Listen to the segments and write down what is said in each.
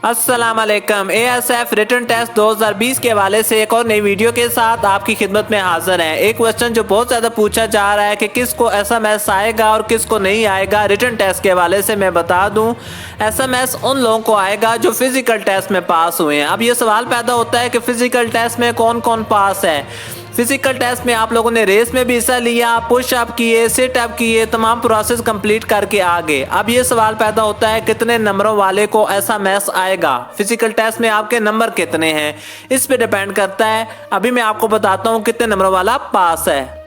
अस्सलाम वालेकुम। ASF written test 2020 के हवाले से एक और नई वीडियो के साथ आपकी खिदमत में हाजिर है। एक क्वेश्चन जो बहुत ज़्यादा पूछा जा रहा है कि किसको SMS आएगा और किसको नहीं आएगा। रिटर्न टेस्ट के हवाले से मैं बता दूं, SMS उन लोगों को आएगा जो फिज़िकल टेस्ट में पास हुए हैं। अब ये सवाल पैदा होता है कि फ़िज़िकल टेस्ट में कौन कौन पास है। फिजिकल टेस्ट में आप लोगों ने रेस में भी हिस्सा लिया, पुश अप किए, सिट अप किए, तमाम प्रोसेस कंप्लीट करके आ गए। अब ये सवाल पैदा होता है कितने नंबरों वाले को SMS आएगा। फिजिकल टेस्ट में आपके नंबर कितने हैं इस पे डिपेंड करता है। अभी मैं आपको बताता हूँ कितने नंबरों वाला पास है।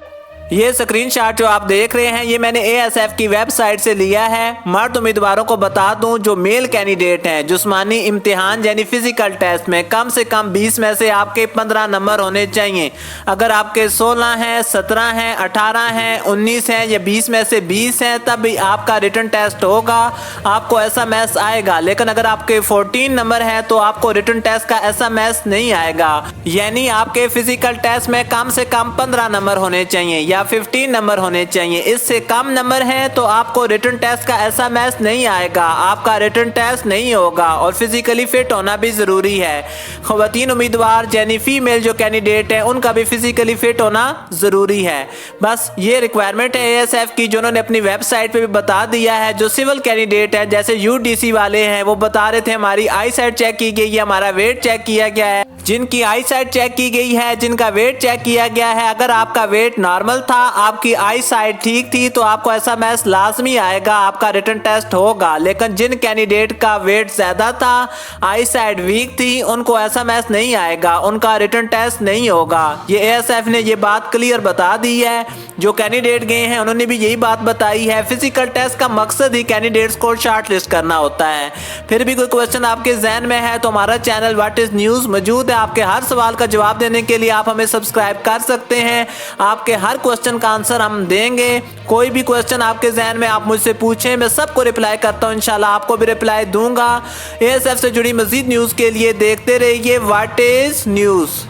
ये स्क्रीनशॉट जो आप देख रहे हैं ये मैंने ASF की वेबसाइट से लिया है। मर्द उम्मीदवारों को बता दूं जो मेल कैंडिडेट हैं, जिस्मानी इम्तिहान यानी फिजिकल टेस्ट में कम से कम 20 में से आपके 15 नंबर होने चाहिए। अगर आपके 16 हैं, 17 हैं, 18 हैं, 19 हैं या 20 में से 20 हैं तब भी आपका रिटर्न टेस्ट होगा, आपको SMS आएगा। लेकिन अगर आपके 14 नंबर है तो आपको रिटर्न टेस्ट का SMS नहीं आएगा। यानी आपके फिजिकल टेस्ट में कम से कम 15 नंबर होने चाहिए या 15 नंबर होने चाहिए। इससे कम नंबर है तो आपको रिटर्न टेस्ट का SMS नहीं आएगा, आपका रिटर्न टेस्ट नहीं होगा। और फिजिकली फिट होना भी ज़रूरी है। ख़वातीन उम्मीदवार यानी फीमेल जो कैंडिडेट है उनका भी फिजिकली फिट होना ज़रूरी है। बस ये रिक्वायरमेंट है ASF की जो उन्होंने अपनी वेबसाइट पे भी बता दिया है। जो सिविल कैंडिडेट है जैसे UDC वाले हैं वो बता रहे थे हमारी आई साइट चेक की गई है, हमारा वेट चेक किया गया है। जिनकी आई साइट चेक की गई है, जिनका वेट चेक किया गया है, अगर आपका वेट नॉर्मल था, आपकी आई साइट ठीक थी तो आपको SMS लाजमी आएगा, आपका रिटर्न टेस्ट होगा। लेकिन जिन कैंडिडेट का वेट ज़्यादा था, आई साइट वीक थी, उनको SMS नहीं आएगा, उनका रिटर्न टेस्ट नहीं होगा। ये ASF ने ये बात क्लियर बता दी है। जो कैंडिडेट गए हैं उन्होंने भी यही बात बताई है। फिजिकल टेस्ट का मकसद ही कैंडिडेट्स को शॉर्ट लिस्ट करना होता है। फिर भी कोई क्वेश्चन आपके जहन में है तो हमारा चैनल व्हाट इज न्यूज़ मौजूद है। आपके हर सवाल का जवाब देने के लिए आप हमें सब्सक्राइब कर सकते हैं। आपके हर क्वेश्चन का आंसर हम देंगे। कोई भी क्वेश्चन आपके जहन में आप मुझसे पूछें, मैं सबको रिप्लाई करता हूं। इंशाल्लाह आपको भी रिप्लाई दूंगा। ASF से जुड़ी मजीद न्यूज़ के लिए देखते रहिए व्हाट इज न्यूज़।